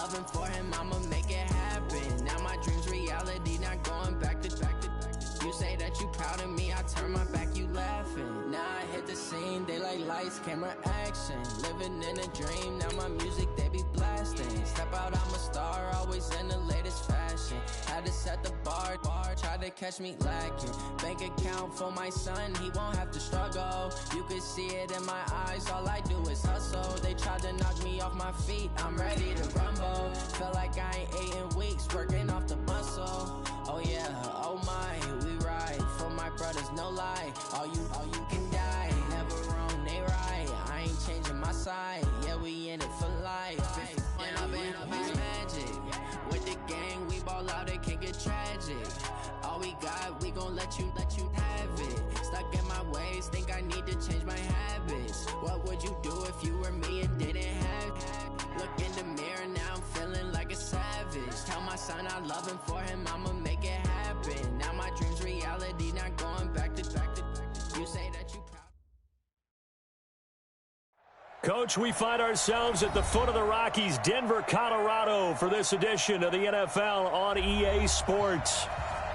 loving for him, I'ma make it happen. Now my dreams reality, not going back to. You say that you proud of me, I turn my back, you laughing. Now I hit the scene, they like lights, camera, action. Living in a dream, now my music, they be blasting. Step out, I'm a star, always in the latest fashion. Had to set the bar, try to catch me lacking. Bank account for my son, he won't have to struggle. You can see it in my eyes, all I do is hustle. They tried to knock me off my feet, I'm ready to rumble. Felt like I ain't ate in weeks, working off the muscle. Oh yeah, oh my, we ride for my brothers, no lie. All you can die, never wrong, they right. I ain't changing my side, yeah, we in it for life. When I been up is magic. With the gang, we ball out, it can get tragic. All we got, we gon' let you have it. Stuck in my ways, think I need to change my habits. What would you do if you were me and didn't have it? Look in the mirror, now I'm feeling like a savage. Tell my son I love him, for him I'ma make it happen. Now my dreams reality, not going back to. You say that you proud. Coach, we find ourselves at the foot of the Rockies, Denver, Colorado, for this edition of the NFL on EA Sports.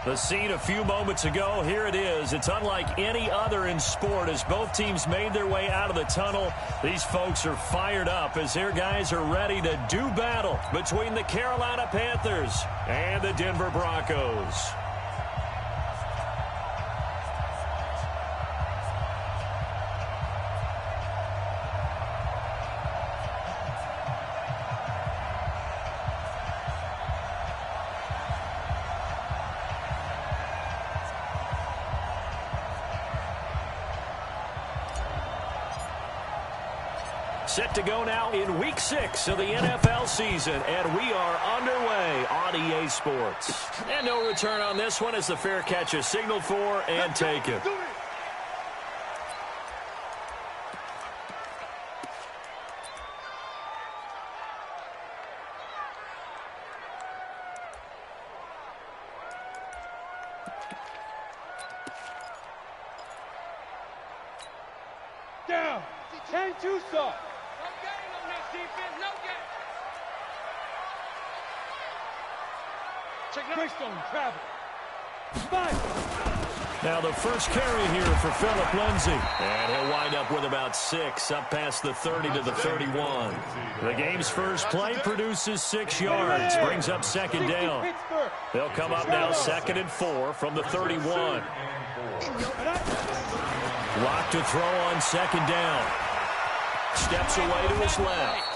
The scene a few moments ago, here it is. It's unlike any other in sport as both teams made their way out of the tunnel. These folks are fired up as their guys are ready to do battle between the Carolina Panthers and the Denver Broncos. Set to go now in Week 6 of the NFL season, and we are underway on EA Sports. And no return on this one as the fair catch is signaled for and taken. Down. 10-2 stop. Greystone travel. Now the first carry here for Phillip Lindsay. And he'll wind up with about 6, up past the 30 to the 31. The game's first play produces 6 yards, brings up second down. They'll come up now 2nd and 4 from the 31. Lock to throw on 2nd down. Steps away to his left.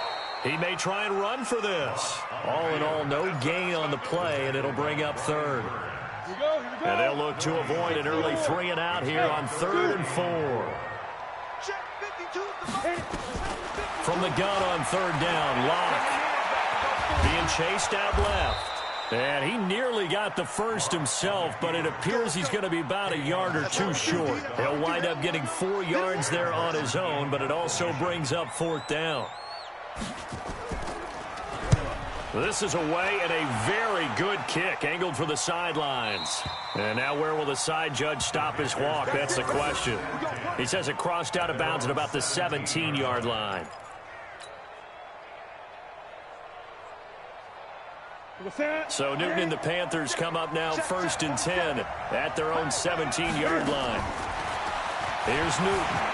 He may try and run for this. All in all, no gain on the play, and it'll bring up 3rd. And they'll look to avoid an early 3 and out here on 3rd and 4. From the gun on 3rd down, Locke being chased out left. And he nearly got the first himself, but it appears he's going to be about a yard or 2 short. He'll wind up getting 4 yards there on his own, but it also brings up 4th down. This is away and a very good kick angled for the sidelines. And now where will the side judge stop his walk? That's the question. He says it crossed out of bounds at about the 17-yard line. So Newton and the Panthers come up now 1st and 10 at their own 17-yard line. Here's Newton.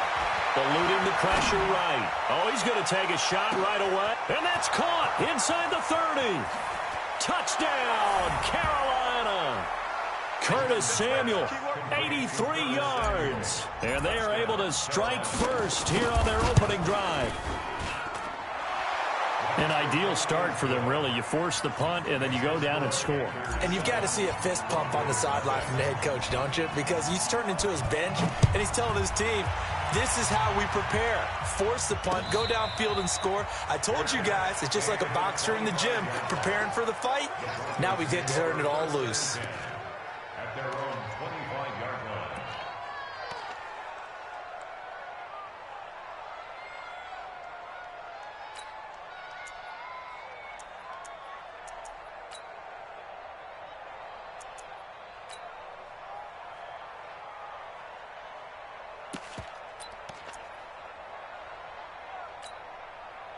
Eluding the pressure right. Oh, he's going to take a shot right away. And that's caught inside the 30. Touchdown, Carolina. Curtis Samuel, 83 yards. And they are able to strike first here on their opening drive. An ideal start for them, really. You force the punt, and then you go down and score. And you've got to see a fist pump on the sideline from the head coach, don't you? Because he's turning into his bench, and he's telling his team, this is how we prepare. Force the punt, go downfield and score. I told you guys, it's just like a boxer in the gym preparing for the fight. Now we get to turn it all loose. At their own 25-yard line.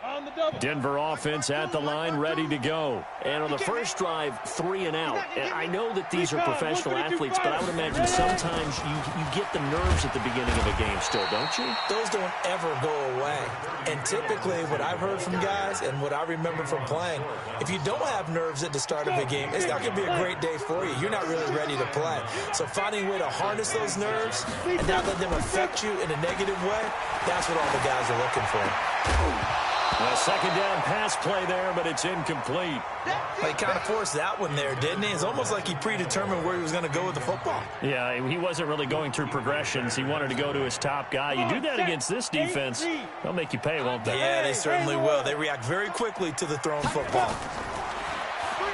On the double. Denver offense at the line, ready to go. And on the first drive, 3 and out. And I know that these are professional athletes, but I would imagine sometimes you get the nerves at the beginning of a game still, don't you? Those don't ever go away. And typically, what I've heard from guys and what I remember from playing, if you don't have nerves at the start of a game, it's not going to be a great day for you. You're not really ready to play. So finding a way to harness those nerves and not let them affect you in a negative way, that's what all the guys are looking for. A second down pass play there, but it's incomplete. Well, he kind of forced that one there, didn't he? It's almost like he predetermined where he was going to go with the football. Yeah, he wasn't really going through progressions. He wanted to go to his top guy. You do that against this defense, they'll make you pay, won't they? Yeah, they certainly will. They react very quickly to the thrown football.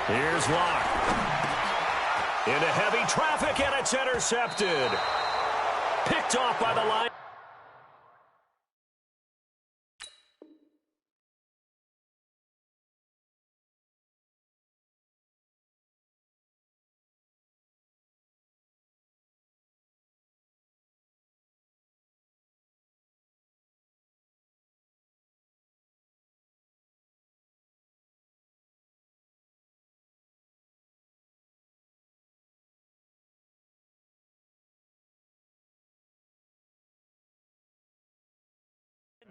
Here's Locke. Into heavy traffic, and it's intercepted. Picked off by the line.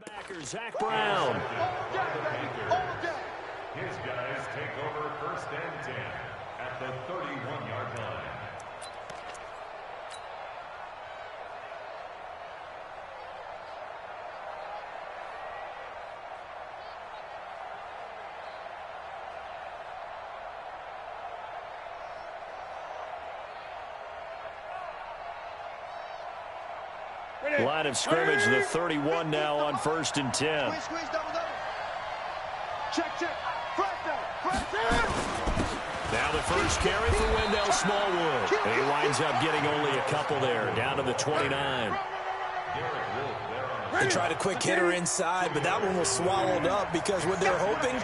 Backer Zach Brown. His guys take over 1st and 10 at the 31-yard line. Line of scrimmage, the 31 now on 1st and 10. Check. Now the first carry for Wendell Smallwood. He winds up getting only a couple there, down to the 29. They tried a quick hitter inside, but that one was swallowed up because what they're hoping,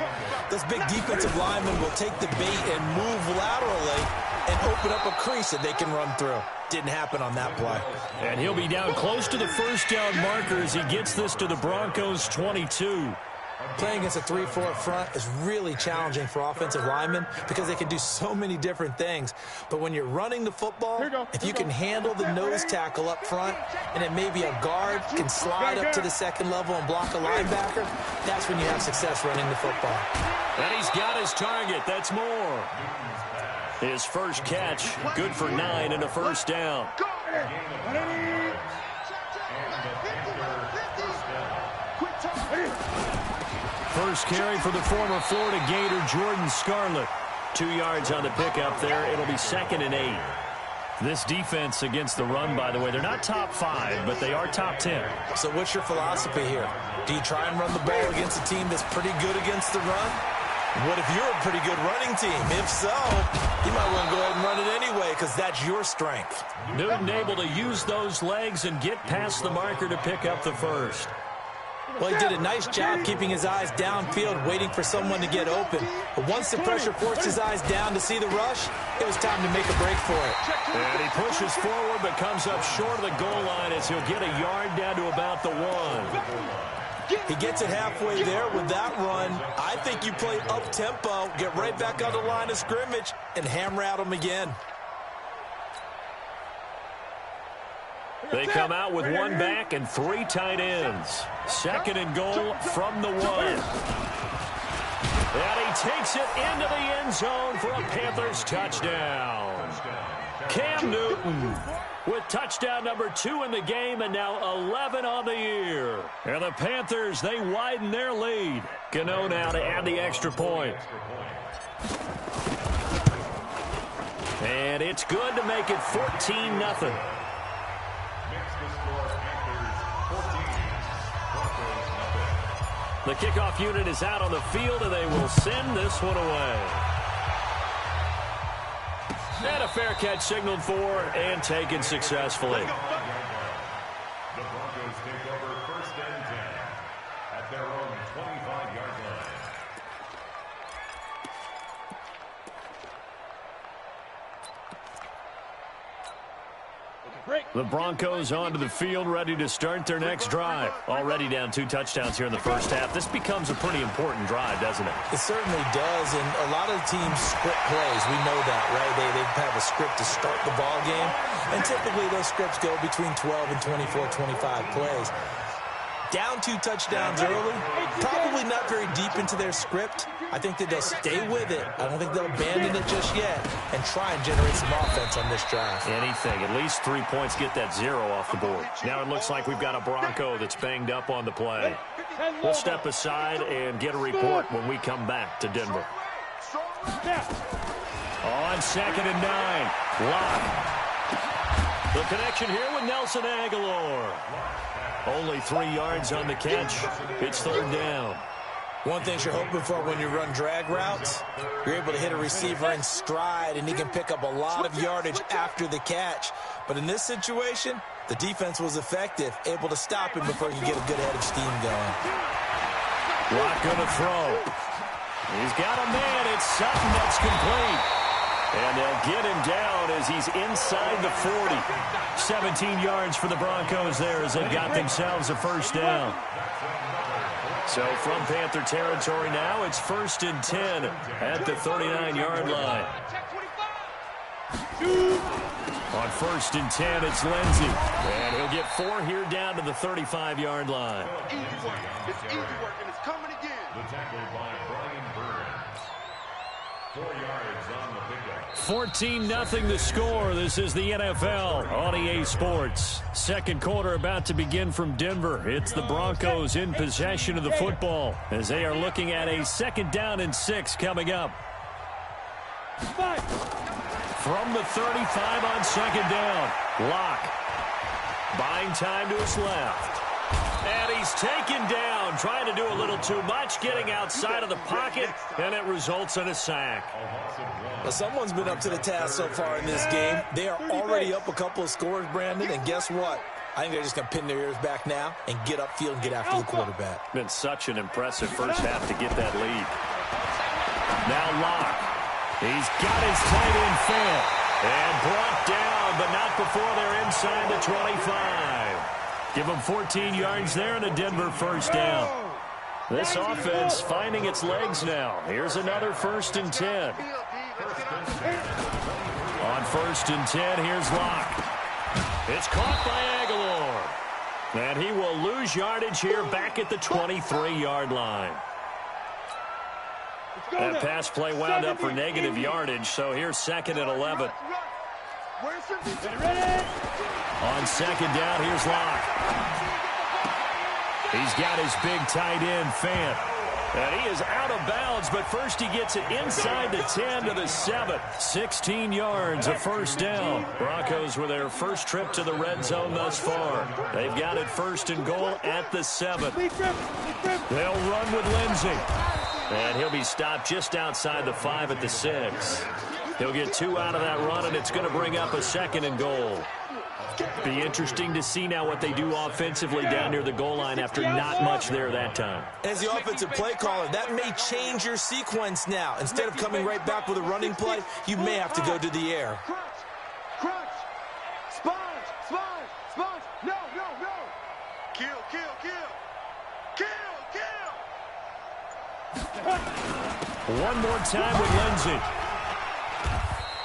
those big defensive linemen will take the bait and move laterally and open up a crease that they can run through. Didn't happen on that play. And he'll be down close to the first down marker as he gets this to the Broncos' 22. Playing against a 3-4 front is really challenging for offensive linemen because they can do so many different things. But when you're running the football, if you can handle the nose tackle up front and then maybe a guard can slide up to the second level and block a linebacker, that's when you have success running the football. And he's got his target. That's more. His first catch, good for 9 and a first down. First carry for the former Florida Gator, Jordan Scarlett. 2 yards on the pickup there. It'll be 2nd and 8. This defense against the run, by the way, they're not top 5, but they are top 10. So what's your philosophy here? Do you try and run the ball against a team that's pretty good against the run? What if you're a pretty good running team? If so, you might want to go ahead and run it anyway because that's your strength. Newton able to use those legs and get past the marker to pick up the first. Well, he did a nice job keeping his eyes downfield, waiting for someone to get open. But once the pressure forced his eyes down to see the rush, it was time to make a break for it. And he pushes forward but comes up short of the goal line as he'll get a yard down to about the 1. He gets it halfway there with that run. I think you play up-tempo, get right back on the line of scrimmage, and hammer at him again. They come out with 1 back and 3 tight ends. 2nd and goal from the 1. And he takes it into the end zone for a Panthers touchdown. Cam Newton with touchdown number 2 in the game and now 11 on the year. And the Panthers, they widen their lead. Gano now to add the extra point. And it's good to make it 14-0. The kickoff unit is out on the field, and they will send this one away. And a fair catch signaled for and taken successfully. The Broncos take over 1st and 10 at their own 25-yard line. The Broncos onto the field, ready to start their next drive. Already down 2 touchdowns here in the first half. This becomes a pretty important drive, doesn't it? It certainly does, and a lot of teams script plays. We know that, right? They have a script to start the ball game, and typically those scripts go between 12 and 24, 25 plays. Down 2 touchdowns early, probably not very deep into their script. I think that they'll stay with it. I don't think they'll abandon it just yet and try and generate some offense on this drive. Anything. At least 3 points, get that 0 off the board. Now it looks like we've got a Bronco that's banged up on the play. We'll step aside and get a report when we come back to Denver. On 2nd and 9, Locke. The connection here with Nelson Aguilar. Only 3 yards on the catch. It's 3rd down. One thing you're hoping for when you run drag routes, you're able to hit a receiver in stride, and he can pick up a lot of yardage after the catch. But in this situation, the defense was effective, able to stop him before he could get a good head of steam going. Locke going to throw. He's got a man. It's Sutton that's complete. And they'll get him down as he's inside the 40. 17 yards for the Broncos there as they've got themselves a 1st down. So from Panther territory now, it's 1st and 10 at the 39-yard line. On 1st and 10, it's Lindsey. And he'll get 4 here down to the 35-yard line. Easy work. It's easy work, and it's coming again. The tackle by Brian Burns. 4 yards on the pickup. 14-0 the score. This is the NFL on EA Sports. Second quarter about to begin from Denver. It's the Broncos in possession of the football as they are looking at a 2nd down and 6 coming up. From the 35 on 2nd down, Locke buying time to his left. And he's taken down, trying to do a little too much, getting outside of the pocket, and it results in a sack. Well, someone's been up to the task so far in this game. They are already up a couple of scores, Brandon, and guess what? I think they're just going to pin their ears back now and get upfield and get after the quarterback. Been such an impressive first half to get that lead. Now Locke. He's got his tight end Fant. And brought down, but not before they're inside the 25. Give them 14 yards there and a Denver 1st down. This offense finding its legs now. Here's another 1st and 10. On 1st and 10, here's Locke. It's caught by Aguilar. And he will lose yardage here back at the 23-yard line. That pass play wound up for negative yardage, so here's 2nd and 11. On 2nd down, here's Locke. He's got his big tight end, Fant. And he is out of bounds, but first he gets it inside the 10 to the 7. 16 yards, a 1st down. Broncos with their first trip to the red zone thus far. They've got it 1st and goal at the 7. They'll run with Lindsey. And he'll be stopped just outside the 5 at the 6. He'll get 2 out of that run, and it's going to bring up a 2nd and goal. Be interesting to see now what they do offensively down near the goal line after not much there that time. As the offensive play caller, that may change your sequence now. Instead of coming right back with a running play, you may have to go to the air. Crunch. Sponge. No. Kill. One more time with Lindsey.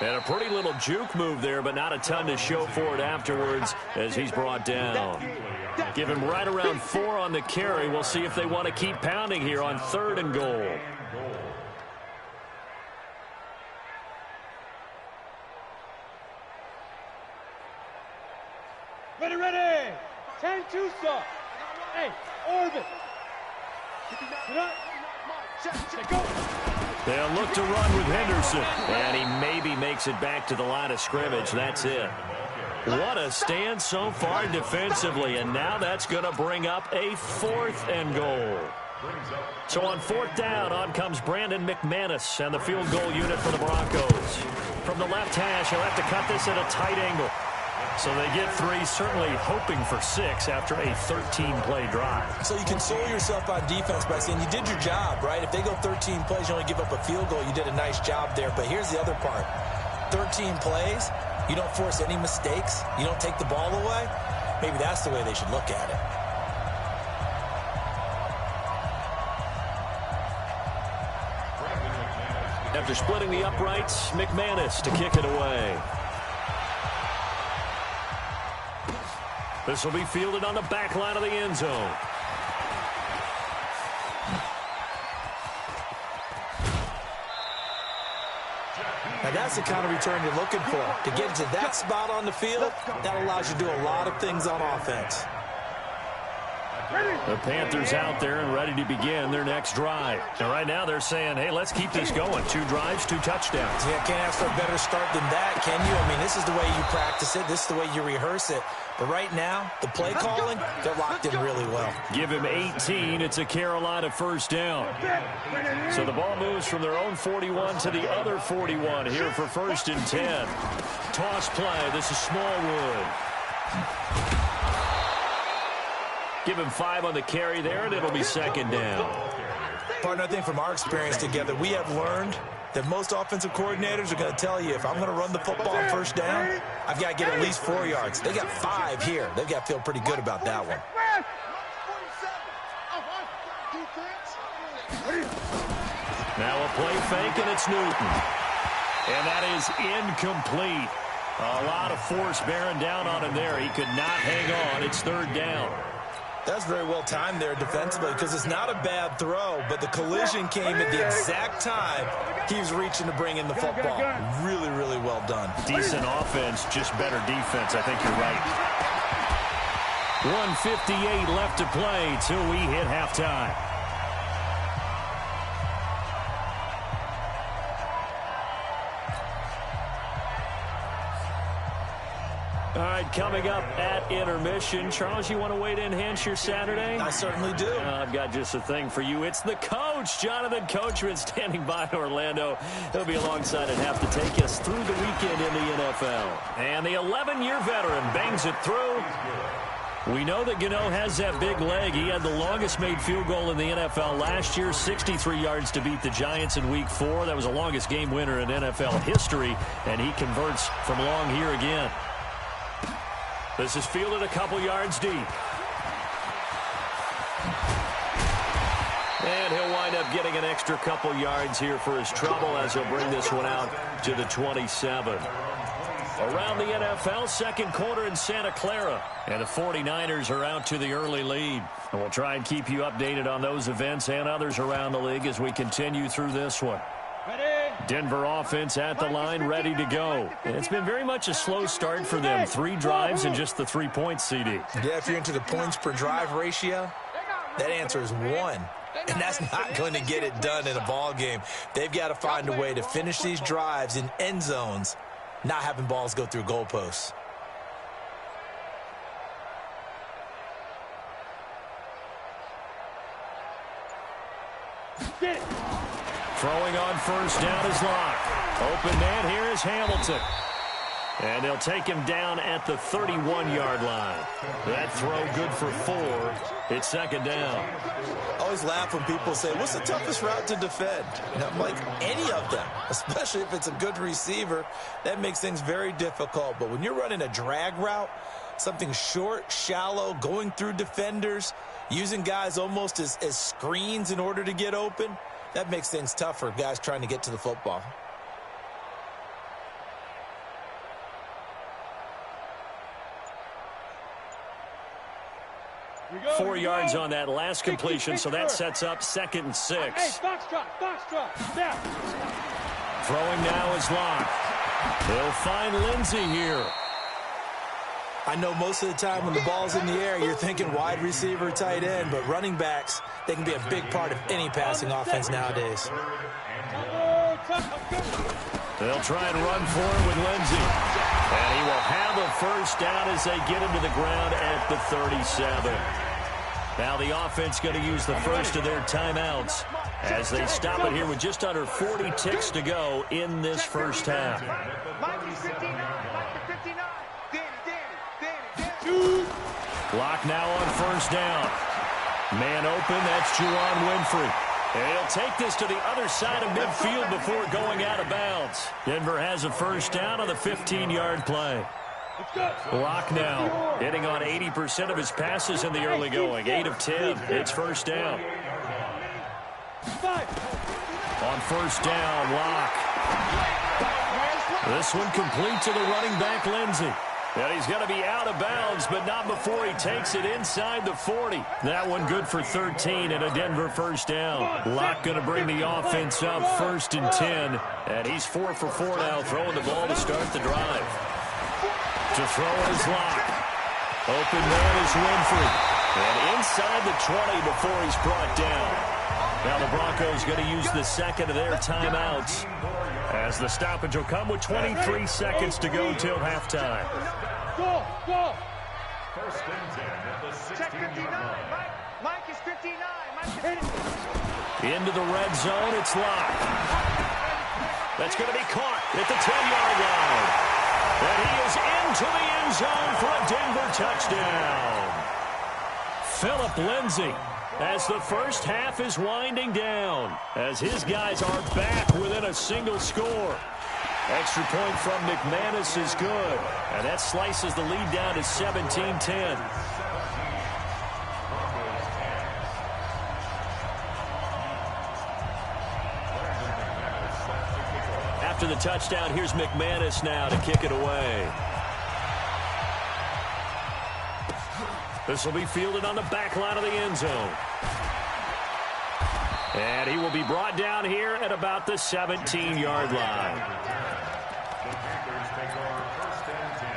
And a pretty little juke move there, but not a ton to show for it afterwards as he's brought down. Give him right around 4 on the carry. We'll see if they want to keep pounding here on 3rd and goal. Ready. 10-2 stop. Hey, orbit. Go. They'll look to run with Henderson. And he maybe makes it back to the line of scrimmage. That's it. What a stand so far defensively. And now that's going to bring up a 4th and goal. So on 4th down, on comes Brandon McManus and the field goal unit for the Broncos. From the left hash, he'll have to cut this at a tight angle. So they get 3, certainly hoping for 6 after a 13-play drive. So you console yourself on defense by saying you did your job, right? If they go 13 plays, you only give up a field goal, you did a nice job there. But here's the other part. 13 plays, You don't force any mistakes. You don't take the ball away. Maybe that's the way they should look at it. After splitting the uprights, McManus to kick it away. This will be fielded on the back line of the end zone. Now that's the kind of return you're looking for. To get to that spot on the field, that allows you to do a lot of things on offense. The Panthers out there and ready to begin their next drive. And right now they're saying, hey, let's keep this going. 2 drives, 2 touchdowns. Yeah, can't ask for a better start than that, can you? I mean, this is the way you practice it. This is the way you rehearse it. But right now, the play calling, they're locked in really well. Give him 18. It's a Carolina first down. So the ball moves from their own 41 to the other 41 here for 1st and 10. Toss play. This is Smallwood. Give him 5 on the carry there, and it'll be 2nd down. Partner, I think from our experience together, we have learned that most offensive coordinators are going to tell you, if I'm going to run the football on 1st down, I've got to get at least 4 yards. They got 5 here. They've got to feel pretty good about that one. Now a play fake, and it's Newton. And that is incomplete. A lot of force bearing down on him there. He could not hang on. It's 3rd down. That's very well timed there defensively, because it's not a bad throw, but the collision came at the exact time he was reaching to bring in the football. Really, really well done. Decent offense, just better defense. I think you're right. 1:58 left to play till we hit halftime. All right, coming up at intermission. Charles, you want to wait to enhance your Saturday? I certainly do. I've got just a thing for you. It's the coach, Jonathan Coachman, standing by in Orlando. He'll be alongside and have to take us through the weekend in the NFL. And the 11-year veteran bangs it through. We know that Gano has that big leg. He had the longest made field goal in the NFL last year, 63 yards to beat the Giants in Week 4. That was the longest game winner in NFL history, and he converts from long here again. This is fielded a couple yards deep. And he'll wind up getting an extra couple yards here for his trouble as he'll bring this one out to the 27. Around the NFL, 2nd quarter in Santa Clara. And the 49ers are out to the early lead. And we'll try and keep you updated on those events and others around the league as we continue through this one. Denver offense at the line, ready to go. And it's been very much a slow start for them. 3 drives and just the 3 points, CD. Yeah, if you're into the points per drive ratio, that answer is 1. And that's not going to get it done in a ball game. They've got to find a way to finish these drives in end zones, not having balls go through goalposts. Throwing on 1st down is Locke. Open man here is Hamilton. And they'll take him down at the 31-yard line. That throw good for 4. It's 2nd down. I always laugh when people say, what's the toughest route to defend? And I'm like, any of them, especially if it's a good receiver. That makes things very difficult. But when you're running a drag route, something short, shallow, going through defenders, using guys almost as screens in order to get open, that makes things tough for guys trying to get to the football. Go, 4 yards on that last completion, so that sets up 2nd and 6. Hey, foxtrot, snap. Throwing now is Locke. They'll find Lindsey here. I know most of the time when the ball's in the air, you're thinking wide receiver, tight end, but running backs, they can be a big part of any passing offense nowadays. They'll try and run for it with Lindsey. And he will have a 1st down as they get him to the ground at the 37. Now the offense going to use the first of their timeouts as they stop it here with just under 40 ticks to go in this first half. Clock now on 1st down. Man open, that's Juwan Winfrey. And he'll take this to the other side of midfield before going out of bounds. Denver has a first down on the 15-yard play. Locke now hitting on 80% of his passes in the early going. 8 of 10. It's first down. On first down, Locke. This one complete to the running back, Lindsey. And he's going to be out of bounds, but not before he takes it inside the 40. That one good for 13 and a Denver first down. Locke going to bring the offense up first and 10. And he's 4 for 4 now, throwing the ball to start the drive. To throw is Locke. Open man is Winfrey. And inside the 20 before he's brought down. Now the Broncos going to use the second of their timeouts as the stoppage will come with 23 seconds to go till halftime. Go, go. First and 10 at the 16-yard line. Mike is 59. Mike is Into the red zone, it's Locke. That's going to be caught at the 10-yard line. And he is into the end zone for a Denver touchdown. Phillip Lindsay, as the first half is winding down, as his guys are back within a single score. Extra point from McManus is good, and that slices the lead down to 17-10. After the touchdown, here's McManus now to kick it away. This will be fielded on the back line of the end zone. And he will be brought down here at about the 17-yard line. The Panthers take over first and 10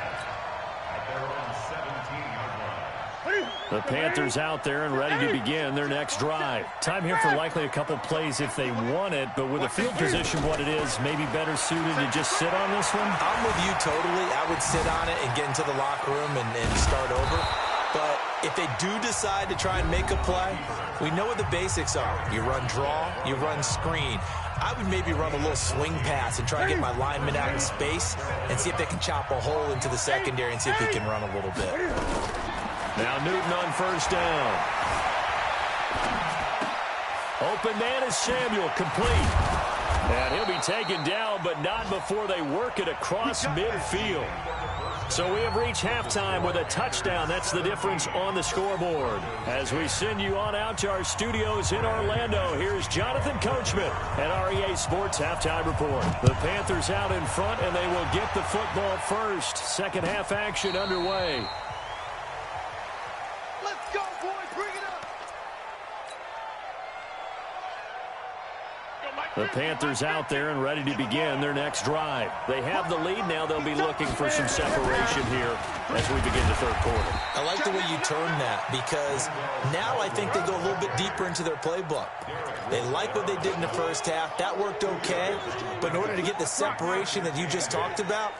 at their own 17-yard line. The Panthers out there and ready to begin their next drive. Time here for likely a couple plays if they want it, but with the field position what it is, maybe better suited to just sit on this one? I'm with you totally. I would sit on it and get into the locker room and start over. But if they do decide to try and make a play, we know what the basics are. You run draw, you run screen. I would maybe run a little swing pass and try and get my lineman out in space and see if they can chop a hole into the secondary and see if he can run a little bit. Now Newton on first down. Open man is Samuel, complete. And he'll be taken down, but not before they work it across midfield. So we have reached halftime with a touchdown. That's the difference on the scoreboard. As we send you on out to our studios in Orlando, here's Jonathan Coachman at REA Sports Halftime Report. The Panthers out in front, and they will get the football first. Second half action underway. Let's go, boys. Bring it up. The Panthers out there and ready to begin their next drive. They have the lead. Now they'll be looking for some separation here as we begin the third quarter. I like the way you turn that because now I think they go a little bit deeper into their playbook. They like what they did in the first half. That worked okay. But in order to get the separation that you just talked about,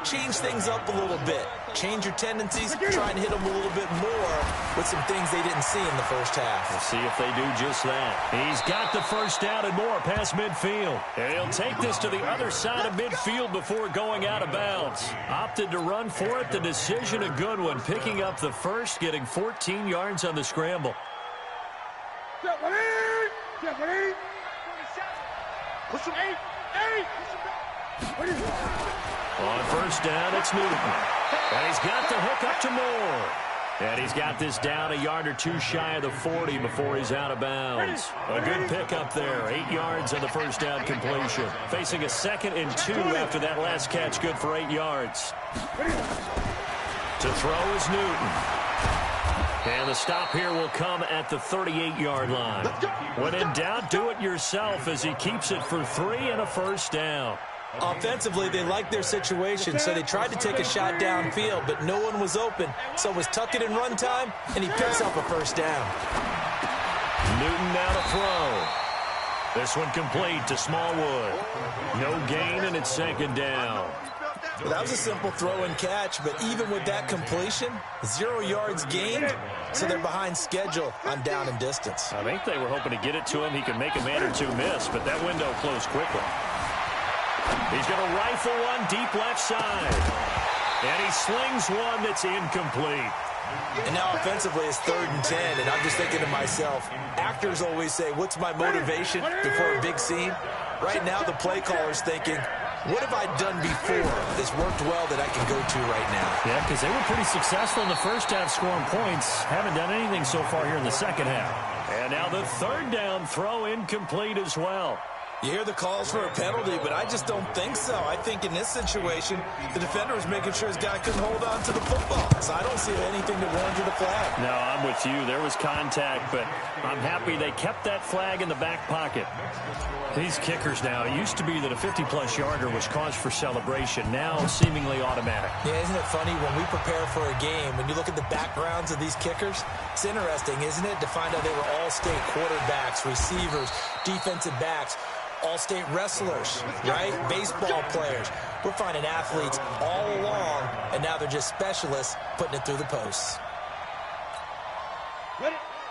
change things up a little bit. Change your tendencies. Try and hit them a little bit more with some things they didn't see in the first half. We'll see if they do just that. He's got the first down and more past midfield. And he'll take this to the other side of midfield before going out of bounds. Opted to run for it. The decision a good one. Picking up the first, getting 14 yards on the scramble. Push him. On first down, it's Newton. And he's got the hook up to Moore. And he's got this down a yard or two shy of the 40 before he's out of bounds. A good pickup there. 8 yards on the first down completion. Facing a 2nd and 2 after that last catch. Good for 8 yards. To throw is Newton. And the stop here will come at the 38-yard line. When in doubt, do it yourself as he keeps it for 3 and a first down. Offensively, they liked their situation, so they tried to take a shot downfield, but no one was open. So it was tuck it in run time, and he picks up a first down. Newton now to throw. This one complete to Smallwood. No gain, and it's 2nd down. Well, that was a simple throw and catch, but even with that completion, 0 yards gained, so they're behind schedule on down and distance. I think they were hoping to get it to him. He could make a man or two miss, but that window closed quickly. He's going to rifle one deep left side. And he slings one that's incomplete. And now offensively it's 3rd and 10, and I'm just thinking to myself, actors always say, what's my motivation before a big scene? Right now the play caller's thinking, what have I done before that's worked well that I can go to right now? Yeah, because they were pretty successful in the first half scoring points. Haven't done anything so far here in the second half. And now the 3rd down throw incomplete as well. You hear the calls for a penalty, but I just don't think so. I think in this situation, the defender was making sure his guy couldn't hold on to the football. So I don't see anything that warranted a flag. No, I'm with you. There was contact, but I'm happy they kept that flag in the back pocket. These kickers now, it used to be that a 50-plus yarder was cause for celebration. Now seemingly automatic. Yeah, isn't it funny when we prepare for a game, when you look at the backgrounds of these kickers, it's interesting, isn't it, to find out they were all-state quarterbacks, receivers, defensive backs, all-state wrestlers, right? Baseball players. We're finding athletes all along, and now they're just specialists putting it through the posts.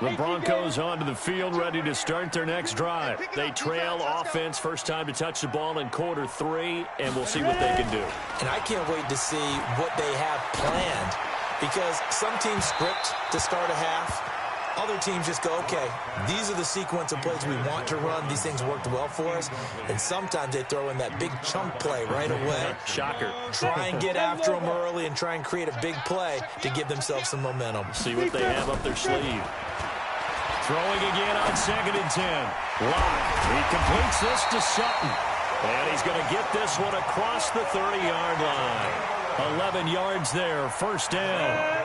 The Broncos onto the field, ready to start their next drive. They trail offense, first time to touch the ball in quarter 3, and we'll see what they can do. And I can't wait to see what they have planned, because some teams script to start a half. Other teams just go, okay, these are the sequence of plays we want to run. These things worked well for us. And sometimes they throw in that big chunk play right away. Shocker. Try and get after them early and try and create a big play to give themselves some momentum. See what they have up their sleeve. Throwing again on 2nd and 10. Locke. He completes this to Sutton. And he's going to get this one across the 30-yard line. 11 yards there, first down.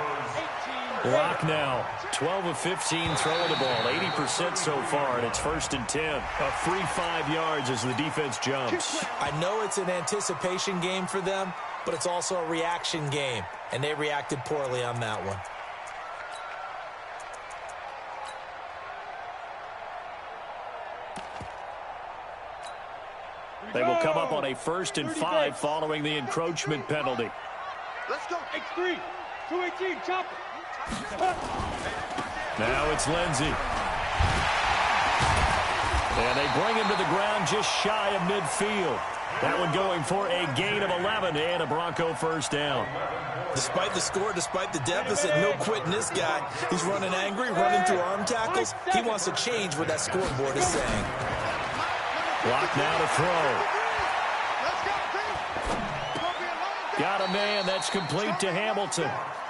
Locke now, 12 of 15 throwing the ball, 80% so far, and it's 1st and 10. A free 5 yards as the defense jumps. I know it's an anticipation game for them, but it's also a reaction game, and they reacted poorly on that one. They will come up on a 1st and 5 following the encroachment penalty. Let's go. X3. 218. Chop it. Now it's Lindsey. And they bring him to the ground just shy of midfield. That one going for a gain of 11 and a Bronco first down. Despite the score, despite the deficit, no quitting this guy. He's running angry, running through arm tackles. He wants to change what that scoreboard is saying. Block now to throw. Got a man. That's complete to Hamilton.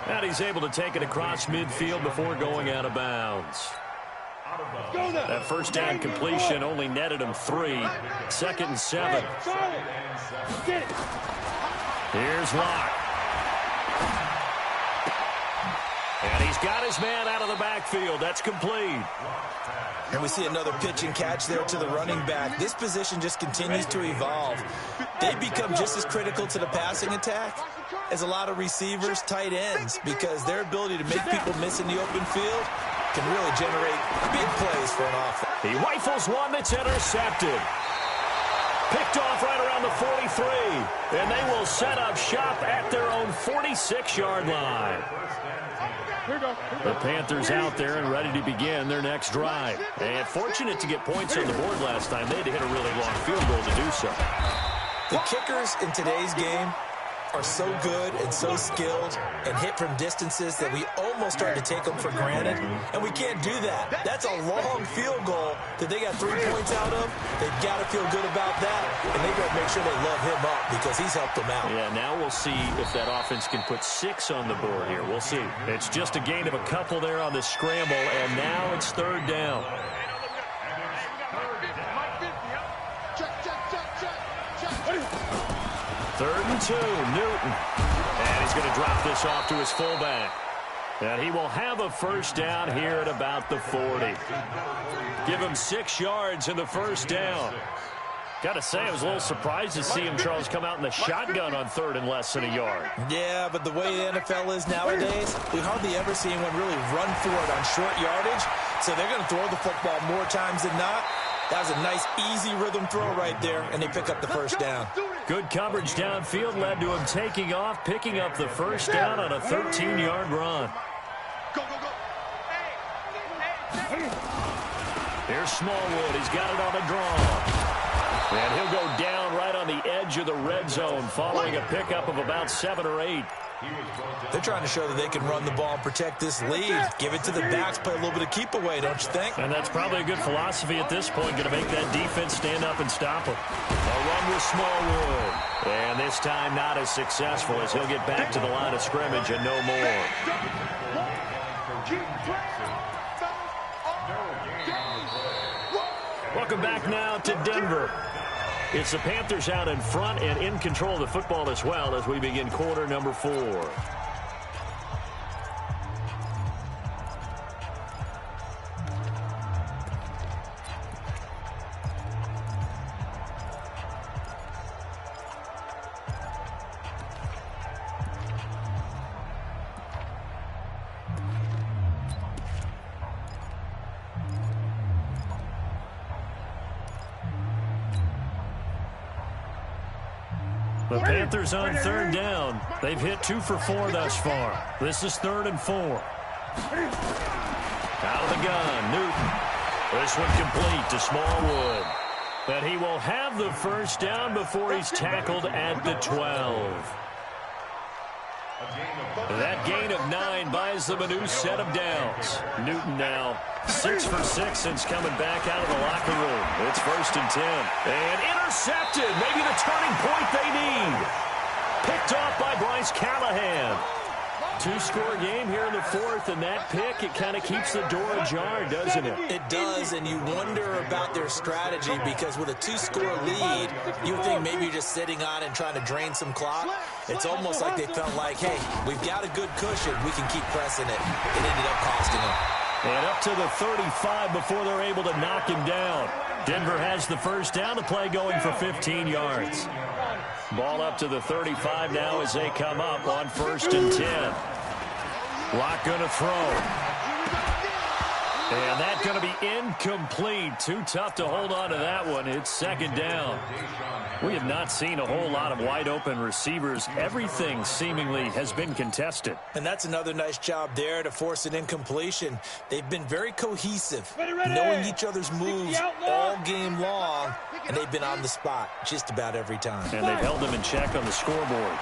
And he's able to take it across midfield before going out of bounds. That first down completion only netted him 3. 2nd and 7. Here's Locke. And he's got his man out of the backfield. That's complete. And we see another pitch and catch there to the running back. This position just continues to evolve. They become just as critical to the passing attack as a lot of receivers, tight ends, because their ability to make people miss in the open field can really generate big plays for an offense. He rifles one that's intercepted. Picked off right around the 43. And they will set up shop at their own 46-yard line. The Panthers out there and ready to begin their next drive. And fortunate to get points on the board last time. They had to hit a really long field goal to do so. The kickers in today's game are so good and so skilled and hit from distances that we almost start to take them for granted, and we can't do that. That's a long field goal that they got 3 points out of. They've got to feel good about that, and they've got to make sure they love him up because he's helped them out. Yeah, now we'll see if that offense can put 6 on the board here. We'll see. It's just a gain of a couple there on the scramble, and now it's 3rd down. Third and 2, Newton. And he's going to drop this off to his fullback. And he will have a first down here at about the 40. Give him 6 yards in the first down. Got to say, I was a little surprised to see him, Charles, come out in the shotgun on 3rd and less than a yard. Yeah, but the way the NFL is nowadays, we hardly ever see anyone really run for it on short yardage. So they're going to throw the football more times than not. That was a nice, easy rhythm throw right there, and they pick up the first down. Good coverage downfield led to him taking off, picking up the first down on a 13-yard run. Here's Smallwood. He's got it on the draw. And he'll go down right on the edge of the red zone following a pickup of about 7 or 8. They're trying to show that they can run the ball and protect this lead. Give it to the backs, play a little bit of keep away, don't you think? And that's probably a good philosophy at this point, going to make that defense stand up and stop them. A run with Smallwood. And this time not as successful as he'll get back to the line of scrimmage and no more. Welcome back now to Denver. It's the Panthers out in front and in control of the football as well as we begin quarter number 4. The Panthers on third down. They've hit 2 for 4 thus far. This is 3rd and 4. Out of the gun, Newton. This one complete to Smallwood. And he will have the first down before he's tackled at the 12. That gain of 9 buys them a new set of downs. Newton now 6 for 6 since coming back out of the locker room. It's 1st and 10. And intercepted. Maybe the turning point they need. Picked off by Bryce Callahan. 2-score game here in the 4th, and that pick, it kind of keeps the door ajar, doesn't it? It does, and you wonder about their strategy because with a 2-score lead, you would think maybe you're just sitting on and trying to drain some clock. It's almost like they felt like, hey, we've got a good cushion. We can keep pressing it. It ended up costing them. And up to the 35 before they're able to knock him down. Denver has the first down, the play going for 15 yards. Ball up to the 35 now as they come up on 1st and 10. Lock going to throw. And that's going to be incomplete. Too tough to hold on to that one. It's 2nd down. We have not seen a whole lot of wide-open receivers. Everything seemingly has been contested. And that's another nice job there to force an incompletion. They've been very cohesive, knowing each other's moves all game long, and they've been on the spot just about every time. And they've held them in check on the scoreboard.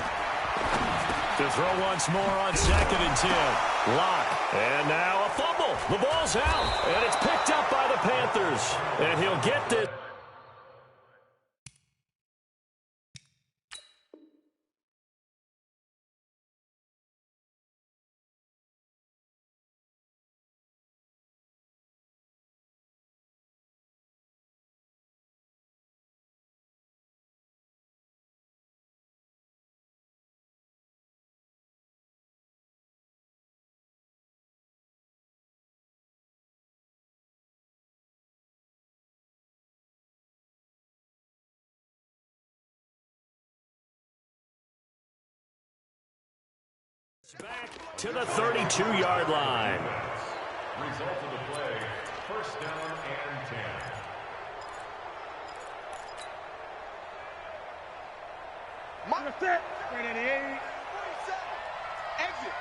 To throw once more on 2nd and 10. Lock. And now a fumble. The ball's out. And it's picked up by the Panthers. And he'll get this. Back to the 32-yard line. Result of the play, 1st down and 10. Mark set. 388. 47. Exit.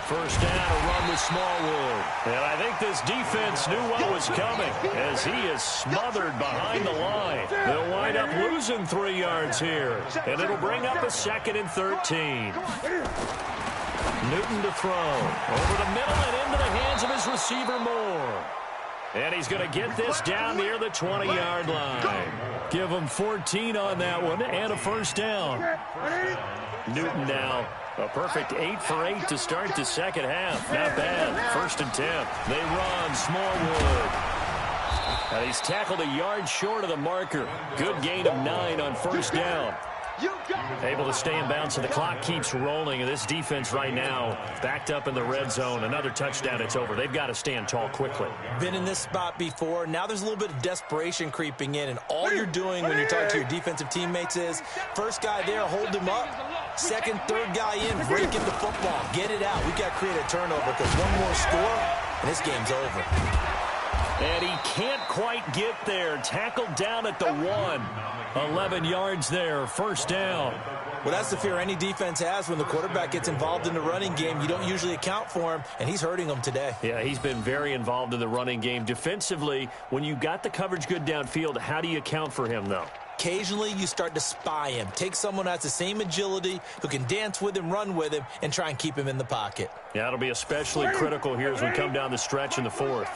First down, a run with Smallwood. And I think this defense knew what was coming as he is smothered behind the line. They'll wind up losing 3 yards here. And it'll bring up a 2nd and 13. Newton to throw. Over the middle and into the hands of his receiver Moore. And he's going to get this down near the 20-yard line. Give him 14 on that one and a first down. Newton now a perfect 8 for 8 to start the 2nd half. Not bad. 1st and 10. They run. Smallwood. And he's tackled a yard short of the marker. Good gain of 9 on 1st down. Able to stay in bounds, so the clock keeps rolling. And this defense right now backed up in the red zone. Another touchdown, it's over. They've got to stand tall quickly. Been in this spot before. Now there's a little bit of desperation creeping in. And all you're doing when you're talking to your defensive teammates is, first guy there, hold him up. 2nd, 3rd guy in, break in the football. Get it out. We've got to create a turnover because one more score, and this game's over. And he can't quite get there. Tackled down at the 1. 11 yards there. First down. Well, that's the fear any defense has when the quarterback gets involved in the running game. You don't usually account for him, and he's hurting them today. Yeah, he's been very involved in the running game. Defensively, when you got the coverage good downfield, how do you account for him, though? Occasionally, you start to spy him. Take someone who has the same agility, who can dance with him, run with him, and try and keep him in the pocket. Yeah, it'll be especially critical here as we come down the stretch in the fourth.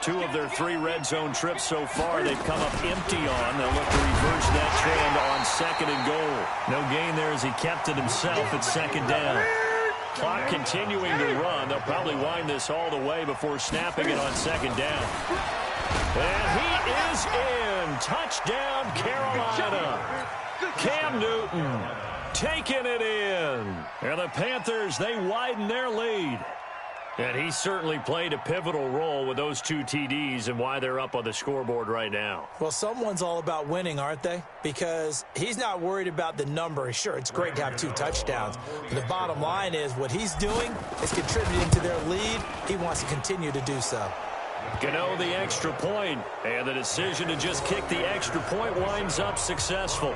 2 of their 3 red zone trips so far they've come up empty on. They'll look to reverse that trend on 2nd and goal. No gain there as he kept it himself at 2nd down. Clock continuing to run. They'll probably wind this all the way before snapping it on 2nd down. And he is in. Touchdown, Carolina. Cam Newton taking it in. And the Panthers, they widen their lead. And he certainly played a pivotal role with those 2 TDs and why they're up on the scoreboard right now. Well, someone's all about winning, aren't they? Because he's not worried about the number. Sure, it's great to have 2 touchdowns. But the bottom line is what he's doing is contributing to their lead. He wants to continue to do so. Gano the extra point, and the decision to just kick the extra point winds up successful.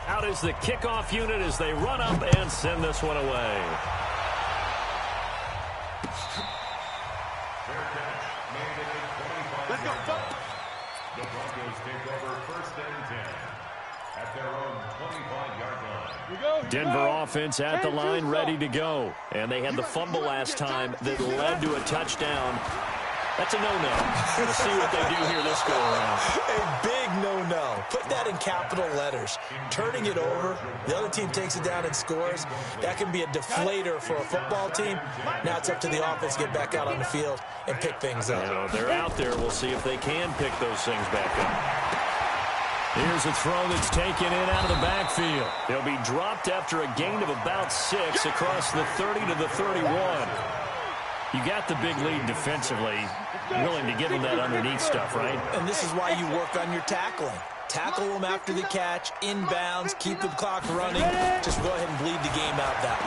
Out is the kickoff unit as they run up and send this one away. Let's go. The Broncos take over 1st and 10 at their own 25-yard line. Denver offense at the line, ready to go. And they had the fumble last time that led to a touchdown. That's a no-no. We'll see what they do here this go-around. A big no-no. Put that in capital letters. Turning it over, the other team takes it down and scores. That can be a deflator for a football team. Now it's up to the offense to get back out on the field and pick things up. You know, they're out there. We'll see if they can pick those things back up. Here's a throw that's taken in out of the backfield. They'll be dropped after a gain of about 6 across the 30 to the 31. You got the big lead defensively, willing to give them that underneath stuff, right? And this is why you work on your tackling. Tackle them after the catch, inbounds, keep the clock running. Just go ahead and bleed the game out that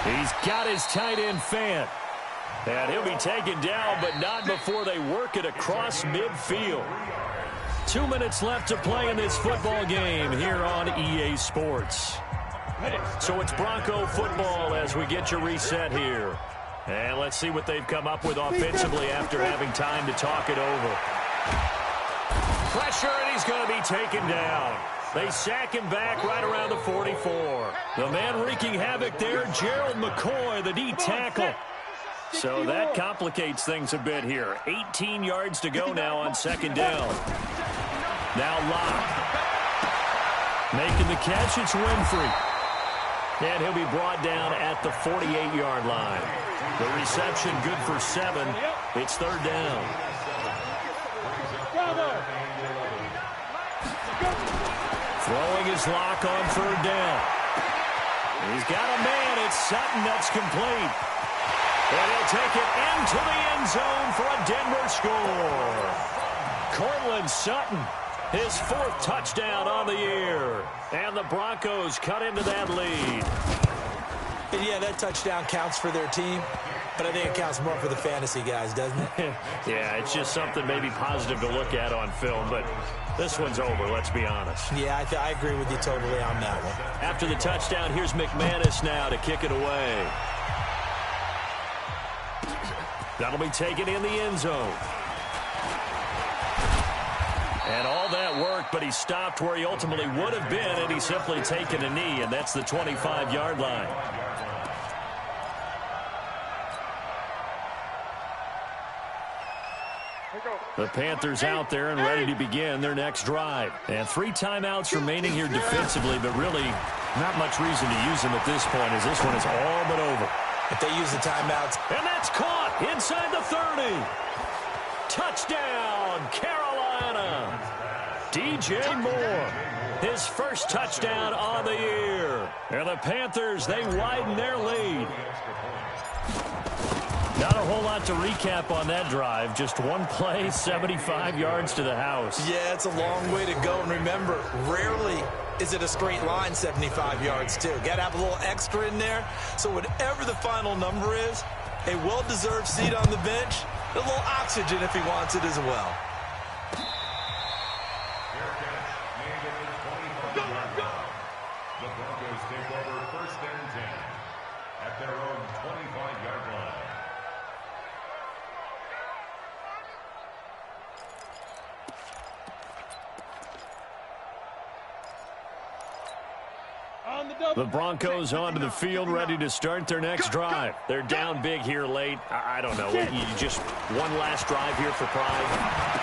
way. He's got his tight end Fant. And he'll be taken down, but not before they work it across midfield. 2 minutes left to play in this football game here on EA Sports. So it's Bronco football as we get your reset here. And let's see what they've come up with offensively after having time to talk it over. Pressure, and he's going to be taken down. They sack him back right around the 44. The man wreaking havoc there, Gerald McCoy, the D tackle. So that complicates things a bit here. 18 yards to go now on 2nd down. Now Locke. Making the catch, it's Winfrey. And he'll be brought down at the 48-yard line. The reception good for 7. It's 3rd down. Throwing his Locke on 3rd down. He's got a man. It's Sutton that's complete. And he'll take it into the end zone for a Denver score. Cortland Sutton, his 4th touchdown on the year. And the Broncos cut into that lead. And yeah, that touchdown counts for their team, but I think it counts more for the fantasy guys, doesn't it? Yeah, it's just something maybe positive to look at on film, but this one's over, let's be honest. Yeah, I agree with you totally on that one. After the touchdown, here's McManus now to kick it away. That'll be taken in the end zone. And all that work, but he stopped where he ultimately would have been, and he's simply taken a knee, and that's the 25-yard line. The Panthers out there and ready to begin their next drive. And 3 timeouts remaining here defensively, but really not much reason to use them at this point as this one is all but over. If they use the timeouts. And that's caught inside the 30. Touchdown, Carolina. DJ Moore, his 1st touchdown on the year. And the Panthers, they widen their lead. Not a whole lot to recap on that drive. Just one play, 75 yards to the house. Yeah, it's a long way to go. And remember, rarely is it a straight line 75 yards, too. Got to have a little extra in there. So whatever the final number is, a well-deserved seat on the bench, a little oxygen if he wants it as well. The Broncos take over 1st and 10 at their own 25-yard line. The Broncos onto the field, ready to start their next drive. They're down big here late. I don't know. You just one last drive here for pride.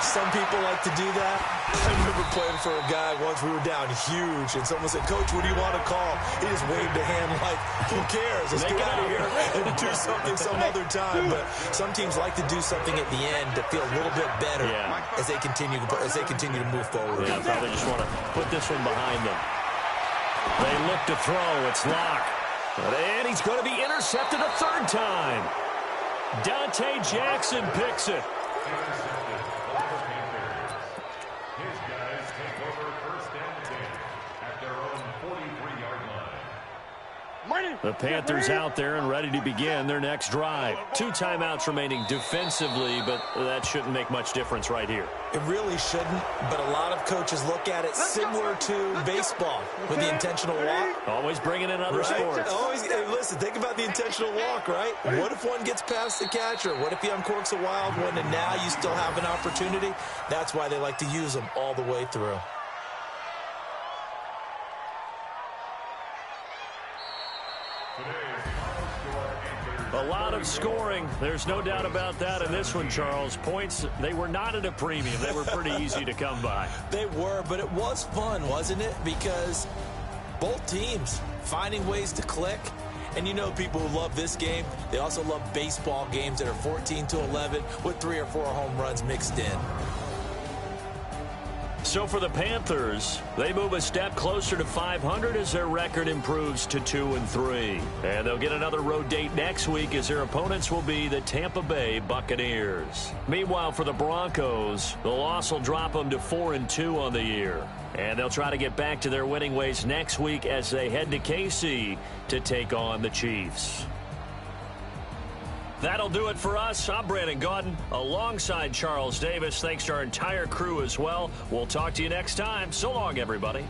Some people like to do that. I remember playing for a guy once. We were down huge, and someone said, "Coach, what do you want to call?" He just waved a hand like, "Who cares? Let's get out of here and do something some other time." But some teams like to do something at the end to feel a little bit better as they continue to move forward. Yeah, probably just want to put this one behind them. They look to throw. It's locked. And he's going to be intercepted a third time. Dante Jackson picks it. His guys take over first and 10 at their own 43-yard line. The Panthers out there and ready to begin their next drive. 2 timeouts remaining defensively, but that shouldn't make much difference right here. It really shouldn't, but a lot of coaches look at it similar to baseball with the intentional walk. Always bringing in other sports. Hey, listen, think about the intentional walk, right? What if one gets past the catcher? What if he uncorks a wild one and now you still have an opportunity? That's why they like to use them all the way through. A lot of scoring. There's no doubt about that in this one, Charles. Points, they were not at a premium. They were pretty easy to come by. They were, but it was fun, wasn't it? Because both teams finding ways to click. And you know people who love this game, they also love baseball games that are 14-11 with 3 or 4 home runs mixed in. So for the Panthers, they move a step closer to 500 as their record improves to 2-3. And they'll get another road date next week as their opponents will be the Tampa Bay Buccaneers. Meanwhile, for the Broncos, the loss will drop them to 4-2 on the year. And they'll try to get back to their winning ways next week as they head to KC to take on the Chiefs. That'll do it for us. I'm Brandon Gaudin alongside Charles Davis. Thanks to our entire crew as well. We'll talk to you next time. So long, everybody.